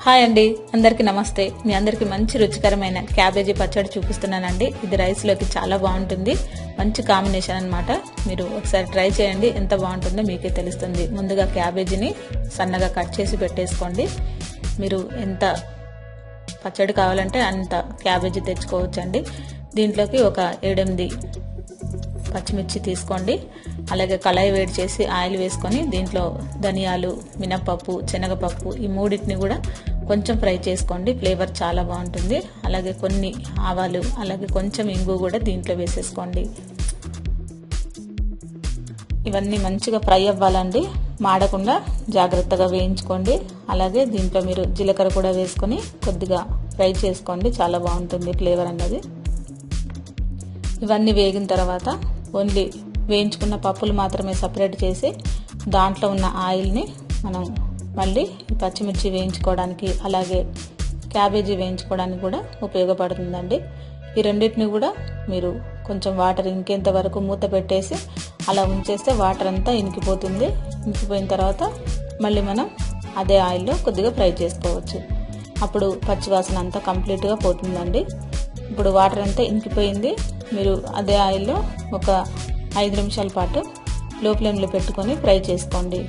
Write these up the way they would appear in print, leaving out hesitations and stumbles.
Hi అండి, అందరికీ నమస్తే. మీ అందరికీ మంచి రుచికరమైన క్యాబేజీ పచ్చడి చూపిస్తున్నానండి. ఇది రైస్లోకి చాలా బాగుంటుంది, మంచి కాంబినేషన్ అన్నమాట. మీరు ఒకసారి ట్రై చేయండి, ఎంత బాగుంటుందో మీకే తెలుస్తుంది. ముందుగా క్యాబేజీని సన్నగా కట్ చేసి పెట్టేసుకోండి. మీరు ఎంత పచ్చడి కావాలంటే అంత క్యాబేజీ తెచ్చుకోవచ్చండి. దీంట్లోకి ఒక 7-8 పచ్చిమిర్చి తీసుకోండి. అలాగే కళాయి వేడి చేసి ఆయిల్ వేసుకొని దీంట్లో ధనియాలు, మినపప్పు, శనగపప్పు ఈ మూడింటిని కూడా కొంచెం ఫ్రై చేసుకోండి. ఫ్లేవర్ చాలా బాగుంటుంది. అలాగే కొన్ని ఆవాలు, అలాగే కొంచెం ఇంగు కూడా దీంట్లో వేసేసుకోండి. ఇవన్నీ మంచిగా ఫ్రై అవ్వాలండి, మాడకుండా జాగ్రత్తగా వేయించుకోండి. అలాగే దీంట్లో మీరు జీలకర్ర కూడా వేసుకొని కొద్దిగా ఫ్రై చేసుకోండి, చాలా బాగుంటుంది ఫ్లేవర్ అన్నది. ఇవన్నీ వేగిన తర్వాత ఓన్లీ వేయించుకున్న పప్పులు మాత్రమే సపరేట్ చేసి దాంట్లో ఉన్న ఆయిల్ని మనం మళ్ళీ పచ్చిమిర్చి వేయించుకోవడానికి అలాగే క్యాబేజీ వేయించుకోవడానికి కూడా ఉపయోగపడుతుందండి. ఈ రెండింటిని కూడా మీరు కొంచెం వాటర్ ఇంకేంత వరకు మూత పెట్టేసి అలా ఉంచేస్తే వాటర్ అంతా ఇనికిపోతుంది. ఇనికిపోయిన తర్వాత మళ్ళీ మనం అదే ఆయిల్లో కొద్దిగా ఫ్రై చేసుకోవచ్చు. అప్పుడు పచ్చివాసన అంతా కంప్లీట్గా పోతుందండి. ఇప్పుడు వాటర్ అంతా ఇనికిపోయింది. మీరు అదే ఆయిల్లో ఒక 5 నిమిషాల పాటు లో ఫ్లేమ్లో పెట్టుకొని ఫ్రై చేసుకోండి.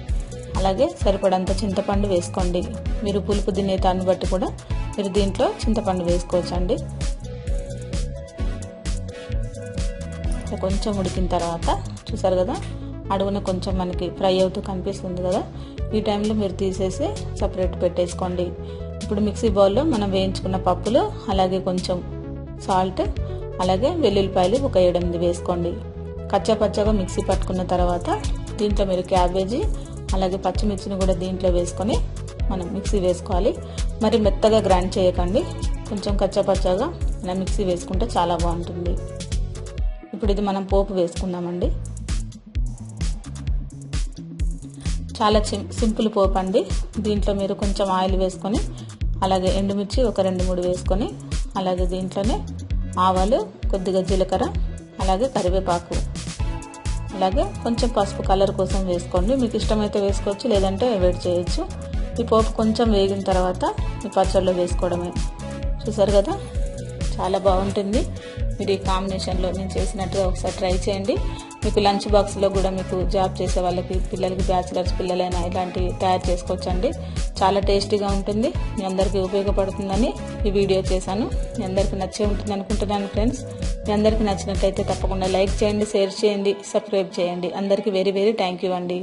అలాగే సరిపడంత చింతపండు వేసుకోండి. మీరు పులుపు తినే దాన్ని బట్టి కూడా మీరు దీంట్లో చింతపండు వేసుకోవచ్చండి. కొంచెం ఉడికిన తర్వాత చూసారు కదా, అడుగున కొంచెం మనకి ఫ్రై అవుతూ కనిపిస్తుంది కదా, ఈ టైంలో మీరు తీసేసి సపరేట్ పెట్టేసుకోండి. ఇప్పుడు మిక్సీ బౌల్లో మనం వేయించుకున్న పప్పులు, అలాగే కొంచెం సాల్ట్, అలాగే వెల్లుల్లిపాయలు ఒక 7-8 వేసుకోండి. కచ్చాపచ్చాగా మిక్సీ పట్టుకున్న తర్వాత దీంట్లో మీరు క్యాబేజీ అలాగే పచ్చిమిర్చిని కూడా దీంట్లో వేసుకొని మనం మిక్సీ వేసుకోవాలి. మరి మెత్తగా గ్రైండ్ చేయకండి, కొంచెం కచ్చాపచ్చాగా ఇలా మిక్సీ వేసుకుంటే చాలా బాగుంటుంది. ఇప్పుడు ఇది మనం పోపు వేసుకుందామండి. చాలా సింపుల్ పోపు అండి. దీంట్లో మీరు కొంచెం ఆయిల్ వేసుకొని అలాగే ఎండుమిర్చి ఒక 2-3 వేసుకొని అలాగే దీంట్లోనే ఆవాలు, కొద్దిగా జీలకర్ర, అలాగే కరివేపాకు, అలాగే కొంచెం పసుపు కలర్ కోసం వేసుకోండి. మీకు ఇష్టమైతే వేసుకోవచ్చు, లేదంటే అవాయిడ్ చేయొచ్చు. ఈ పోపు కొంచెం వేగిన తర్వాత ఈ పచ్చడిలో వేసుకోవడమే. చూసారు కదా, చాలా బాగుంటుంది. మీరు ఈ కాంబినేషన్లో నేను చేసినట్టుగా ఒకసారి ట్రై చేయండి. మీకు లంచ్ బాక్స్లో కూడా మీకు జాబ్ చేసే వాళ్ళకి, పిల్లలకి, బ్యాచిలర్స్ పిల్లలైనా ఇలాంటివి తయారు చేసుకోవచ్చండి. చాలా టేస్టీగా ఉంటుంది. మీ అందరికీ ఉపయోగపడుతుందని ఈ వీడియో చేశాను. మీ అందరికీ నచ్చే ఉంటుంది అనుకుంటున్నాను ఫ్రెండ్స్. మీ అందరికీ నచ్చినట్లయితే తప్పకుండా లైక్ చేయండి, షేర్ చేయండి, సబ్స్క్రైబ్ చేయండి. అందరికీ వెరీ థ్యాంక్ యూ అండి.